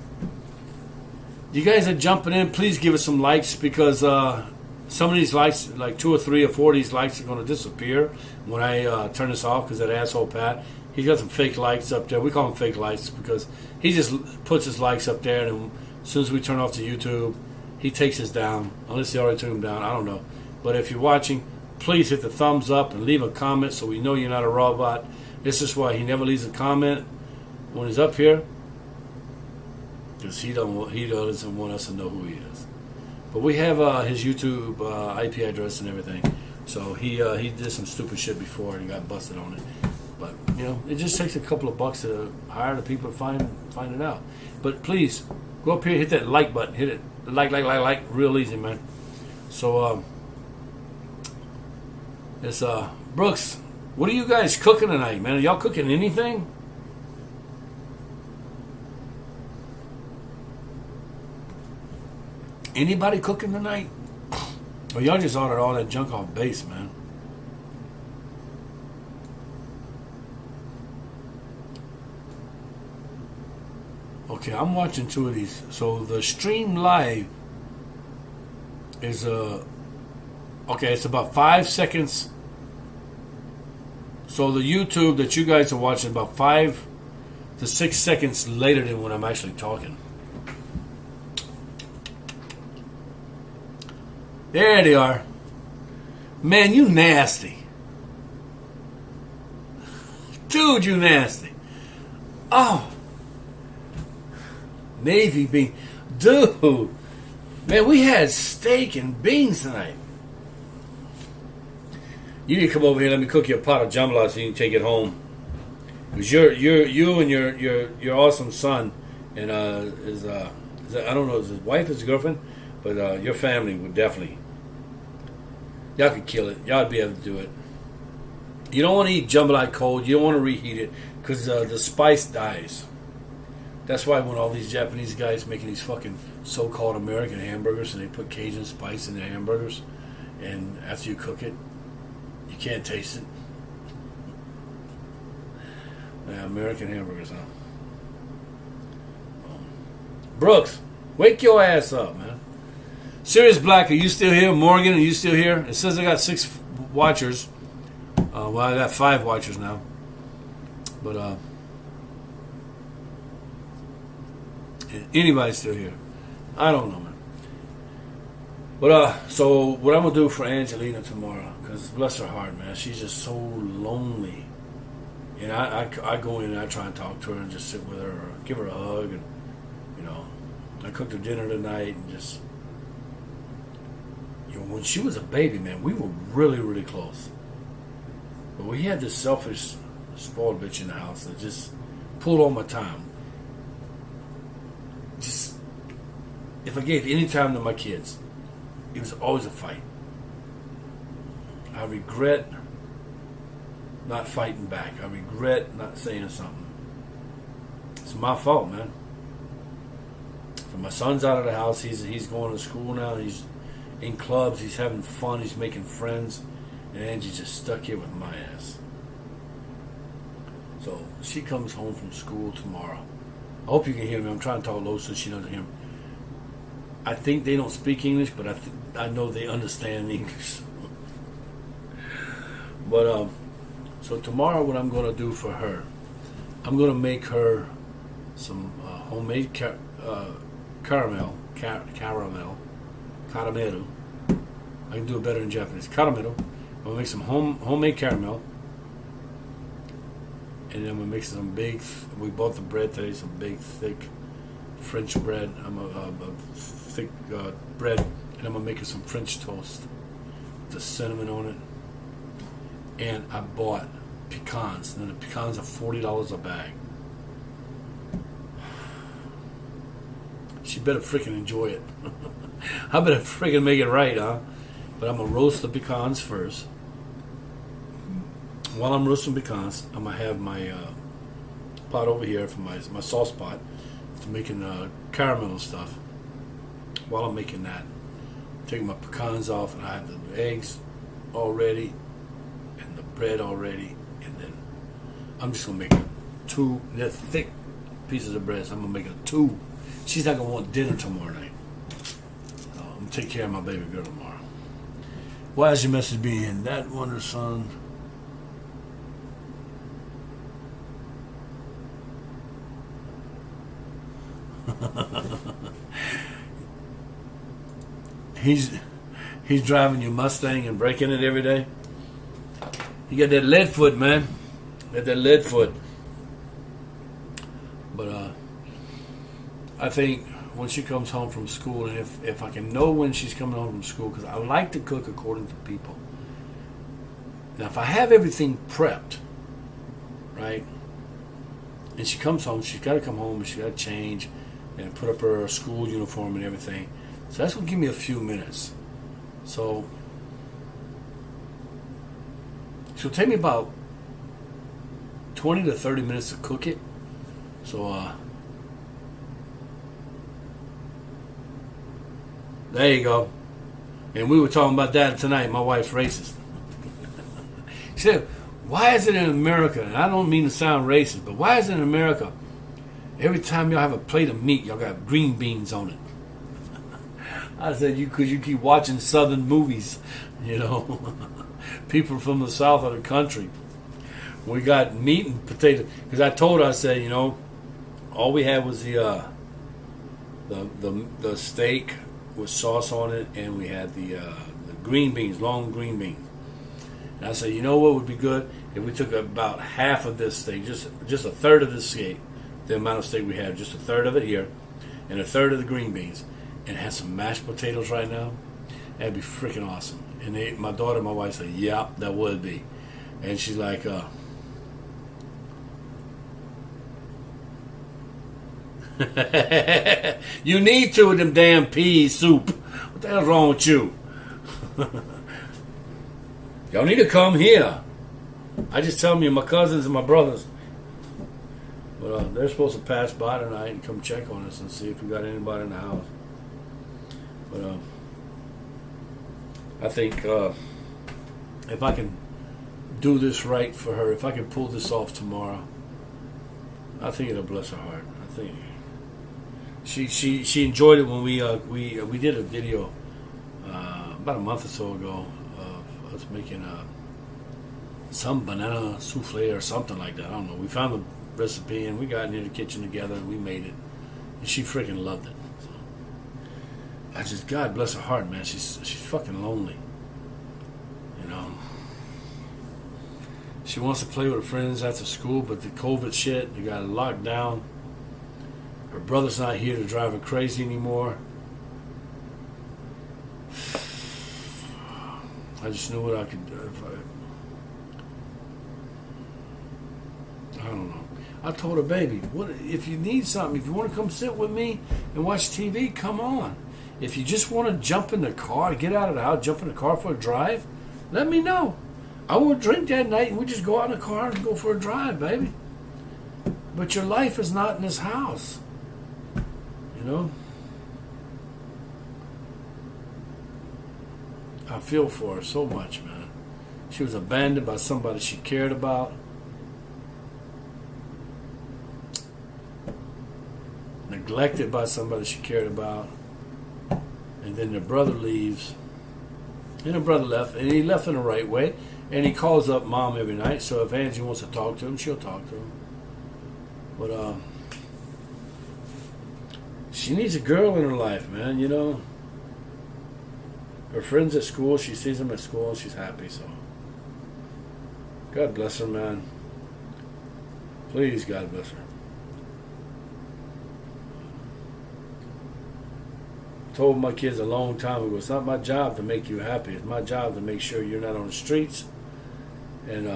You guys are jumping in. Please give us some likes, because some of these likes, like 2 or 3 or 4 of these likes, are going to disappear when I turn this off, because that asshole Pat, he's got some fake likes up there. We call them fake likes because he just puts his likes up there, and as soon as we turn off the YouTube, he takes us down. Unless he already took him down, I don't know. But if you're watching, please hit the thumbs up and leave a comment so we know you're not a robot. This is why he never leaves a comment when he's up here, because he doesn't want us to know who he is. But we have his YouTube IP address and everything. So he did some stupid shit before and got busted on it. But it just takes a couple of bucks to hire the people to find it out. But please go up here, hit that like button, hit it like, real easy, man. So it's Brooks. What are you guys cooking tonight, man? Are y'all cooking anything? Anybody cooking tonight? Or y'all just ordered all that junk off base, man? Okay, I'm watching 2 of these. So the stream live is okay, it's about 5 seconds. So the YouTube that you guys are watching about 5 to 6 seconds later than when I'm actually talking. There they are. Man, you nasty. Dude, you nasty. Oh. Navy bean. Dude. Man, we had steak and beans tonight. You need to come over here and let me cook you a pot of jambalaya so you can take it home. Because you and your awesome son and I don't know, is his wife, his girlfriend? But your family would definitely, y'all could kill it. Y'all would be able to do it. You don't want to eat jambalaya cold. You don't want to reheat it because the spice dies. That's why when all these Japanese guys making these fucking so-called American hamburgers and they put Cajun spice in their hamburgers, and after you cook it, you can't taste it. Yeah, American hamburgers, huh? Brooks, wake your ass up, man. Sirius Black, are you still here? Morgan, are you still here? It says I got 6 watchers. Well, I got 5 watchers now. But Anybody's still here? I don't know, man. But so what I'm gonna do for Angelina tomorrow? Because bless her heart, man, she's just so lonely. And I go in and I try and talk to her and just sit with her or give her a hug, and I cooked her dinner tonight and just when she was a baby, man, we were really, really close. But we had this selfish, spoiled bitch in the house that just pulled all my time. Just, if I gave any time to my kids, it was always a fight. I regret not fighting back. I regret not saying something. It's my fault, man. So my son's out of the house. He's going to school now. He's in clubs. He's having fun. He's making friends. And Angie's just stuck here with my ass. So she comes home from school tomorrow. I hope you can hear me. I'm trying to talk low so she doesn't hear me. I think they don't speak English, but I know they understand English. But so tomorrow, what I'm going to do for her, I'm going to make her some homemade caramel. I can do it better in Japanese. Caramel. I'm going to make some homemade caramel. And then I'm going to make some big, we bought the bread today, some big, thick French bread. I'm a thick bread. And I'm going to make her some French toast with the cinnamon on it. And I bought pecans. And the pecans are $40 a bag. She better freaking enjoy it. I better freaking make it right, huh? But I'm going to roast the pecans first. While I'm roasting pecans, I'm going to have my pot over here for my sauce pot for making caramel and stuff. While I'm making that, I'm taking my pecans off, and I have the eggs all ready and the bread all ready. And then I'm just going to make two, they're thick pieces of bread, so I'm going to make it two. She's not going to want dinner tomorrow night. I'm going to take care of my baby girl tomorrow. Why is your message being that wonder, son? He's driving your Mustang and breaking it every day. You got that lead foot, man. Got that lead foot. But I think when she comes home from school, and if I can know when she's coming home from school, because I like to cook according to people. Now, if I have everything prepped, right, and she comes home, she's got to come home and she's got to change and put up her school uniform and everything. So that's going to give me a few minutes. So it'll take me about 20 to 30 minutes to cook it. So there you go. And we were talking about that tonight. My wife's racist. She said, why is it in America, and I don't mean to sound racist, but why is it in America, every time y'all have a plate of meat, y'all got green beans on it? I said, because you keep watching Southern movies, people from the south of the country. We got meat and potatoes. Because I told her, I said, all we had was the steak with sauce on it, and we had the green beans, long green beans. And I said, you know what would be good? If we took about half of this steak, just a third of this steak, the amount of steak we had, just a third of it here, and a third of the green beans, and had some mashed potatoes right now, that'd be freaking awesome. And my daughter and my wife said, yeah, that would be. And she's like, you need to with them damn pea soup. What the hell's wrong with you? Y'all need to come here. I just tell me my cousins and my brothers. But they're supposed to pass by tonight and come check on us and see if we got anybody in the house. But I think if I can do this right for her, if I can pull this off tomorrow, I think it'll bless her heart. I think she enjoyed it when we did a video about a month or so ago of us making some banana souffle or something like that. I don't know. We found the recipe and we got into the kitchen together and we made it. and she freaking loved it. So, I just, God bless her heart, man. She's fucking lonely. You know. She wants to play with her friends after school, but the COVID shit, they got it locked down. Her brother's not here to drive her crazy anymore. I just knew what I could do. I don't know. I told her, baby, what if you need something, if you want to come sit with me and watch TV, come on. If you just want to jump in the car, get out of the house, jump in the car for a drive, let me know. I won't drink that night, and we just go out in the car and go for a drive, baby. But your life is not in this house. You know? I feel for her so much, man. She was abandoned by somebody she cared about. Neglected by somebody she cared about. And then her brother leaves. And her brother left, and he left in the right way. And he calls up mom every night, so if Angie wants to talk to him, she'll talk to him. But she needs a girl in her life, man, you know. Her friends at school, she sees them at school, and she's happy, so. God bless her, man. Please, God bless her. I told my kids a long time ago, it's not my job to make you happy. It's my job to make sure you're not on the streets. And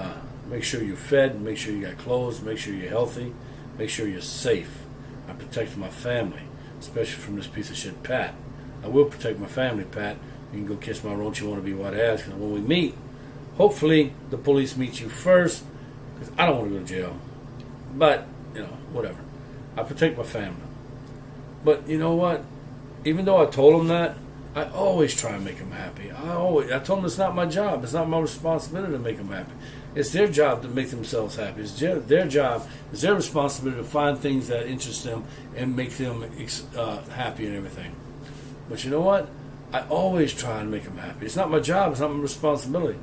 make sure you're fed, make sure you got clothes, make sure you're healthy, make sure you're safe. I protect my family, especially from this piece of shit, Pat. I will protect my family, Pat. You can go kiss my roach, you want to be white ass. Because when we meet, hopefully the police meet you first, because I don't want to go to jail. But, you know, whatever. I protect my family. But you know what? Even though I told them that, I always try and make them happy. I told them it's not my job. It's not my responsibility to make them happy. It's their job to make themselves happy. It's their job. It's their responsibility to find things that interest them and make them happy and everything. But you know what? I always try and make them happy. It's not my job. It's not my responsibility.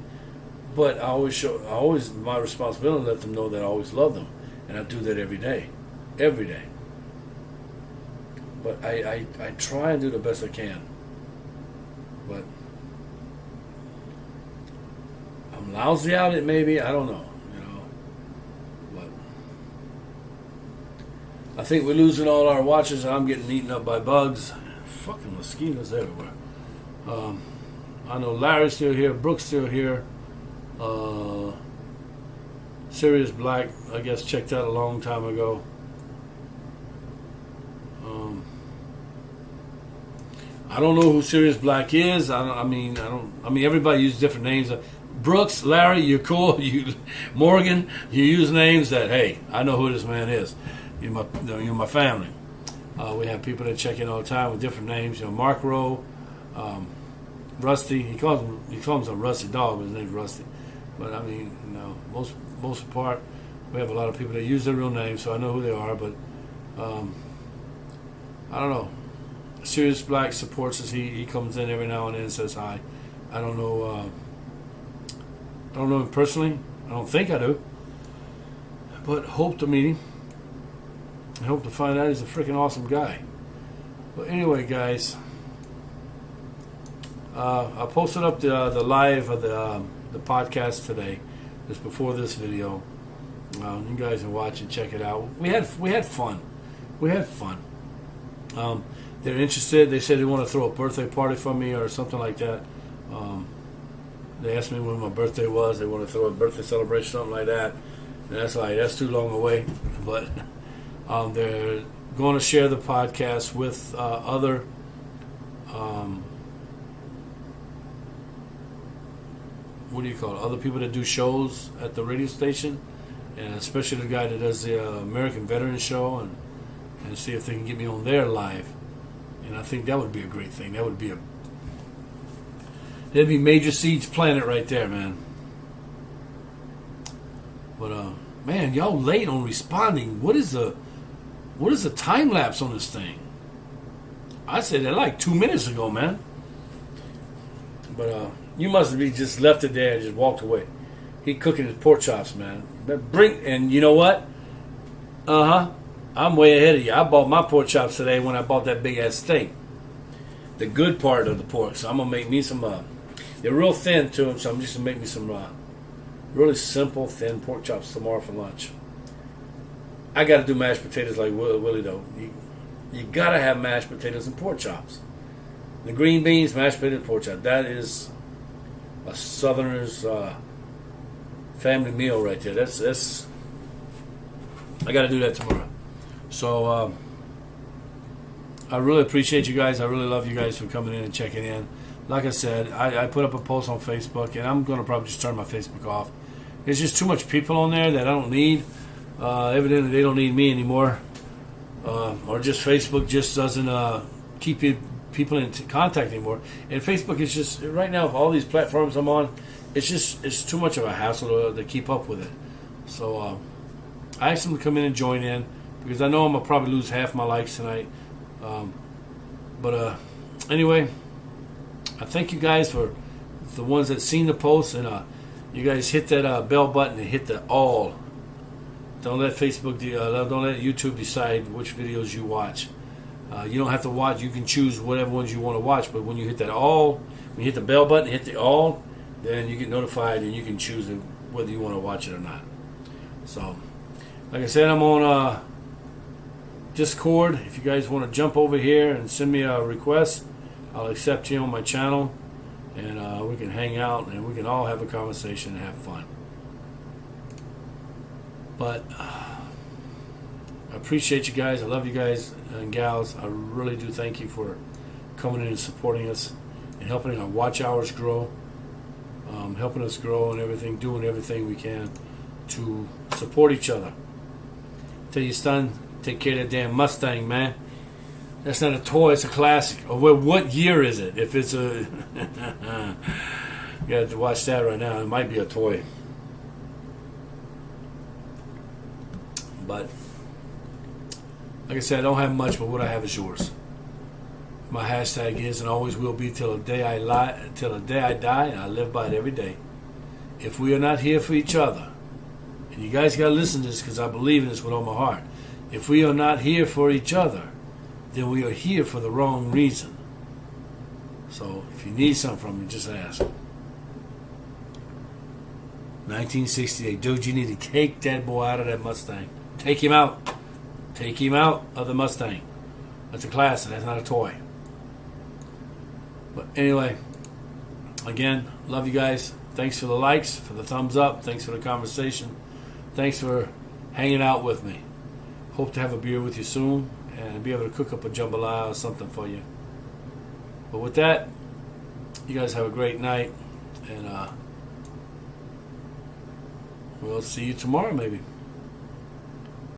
But my responsibility to let them know that I always love them, and I do that every day, every day. But I try and do the best I can. But I'm lousy at it, maybe. I don't know, you know. But I think we're losing all our watches, and I'm getting eaten up by bugs. Fucking mosquitoes everywhere. I know Larry's still here, Brooke's still here. Sirius Black, I guess, checked out a long time ago. I don't know who Sirius Black is. I mean, everybody uses different names. Brooks, Larry, you're cool. Morgan, you use names that, hey, I know who this man is. You're my family. We have people that check in all the time with different names. You know, Mark Rowe, Rusty. He calls him a Rusty dog, but his name's Rusty. But I mean, you know, most part, we have a lot of people that use their real names, so I know who they are. But I don't know. Sirius Black supports us. He comes in every now and then and says hi. I don't know. I don't know him personally. I don't think I do. But hope to meet him. I hope to find out he's a freaking awesome guy. But anyway, guys, I posted up the live of the podcast today, just before this video. You guys can watch and check it out. We had fun. We had fun. They're interested. They said they want to throw a birthday party for me or something like that. They asked me when my birthday was. They want to throw a birthday celebration, something like that. And that's too long away. But they're going to share the podcast with other what do you call it? Other people that do shows at the radio station, and especially the guy that does the American Veteran Show, and see if they can get me on there live. And I think that would be a great thing. That'd be major seeds planted right there, man. But man, y'all late on responding. What is the time lapse on this thing? I said that like 2 minutes ago, man. But you must have just left it there and just walked away. He cooking his pork chops, man. And you know what? I'm way ahead of you. I bought my pork chops today when I bought that big ass steak. The good part of the pork. So I'm gonna make me some. They're real thin to them, so I'm just gonna make me some really simple thin pork chops tomorrow for lunch. I got to do mashed potatoes like Willie though. You gotta have mashed potatoes and pork chops. The green beans, mashed potatoes, pork chop. That is a Southerner's family meal right there. That's. I got to do that tomorrow. So I really appreciate you guys. I really love you guys for coming in and checking in. Like I said, I put up a post on Facebook, and I'm going to probably just turn my Facebook off. There's just too much people on there that I don't need. Evidently, they don't need me anymore. Or just Facebook just doesn't keep people in contact anymore. And Facebook is just, right now, with all these platforms I'm on, it's too much of a hassle to keep up with it. So I asked them to come in and join in, because I know I'm going to probably lose half my likes tonight. But anyway, I thank you guys for the ones that seen the post, and you guys hit that bell button and hit the all. Don't let Facebook, don't let YouTube decide which videos you watch. You don't have to watch. You can choose whatever ones you want to watch. But when you hit that all, when you hit the bell button, hit the all, then you get notified and you can choose whether you want to watch it or not. So, like I said, I'm on Discord. If you guys want to jump over here and send me a request, I'll accept you on my channel, and we can hang out and we can all have a conversation and have fun. But I appreciate you guys. I love you guys and gals. I really do thank you for coming in and supporting us and helping our watch hours grow, helping us grow and everything, doing everything we can to support each other. Tell your son, take care of that damn Mustang, man. That's not a toy, it's a classic. Oh, well, what year is it? If it's a... you have to watch that right now. It might be a toy. But, like I said, I don't have much, but what I have is yours. My hashtag is and always will be till the day I die, and I live by it every day. If we are not here for each other, and you guys got to listen to this because I believe in this with all my heart. If we are not here for each other, then we are here for the wrong reason. So if you need something from me, just ask. 1968. Dude, you need to take that boy out of that Mustang. Take him out. Take him out of the Mustang. That's a classic. That's not a toy. But anyway, again, love you guys. Thanks for the likes, for the thumbs up. Thanks for the conversation. Thanks for hanging out with me. Hope to have a beer with you soon and be able to cook up a jambalaya or something for you. But with that, you guys have a great night, and we'll see you tomorrow maybe.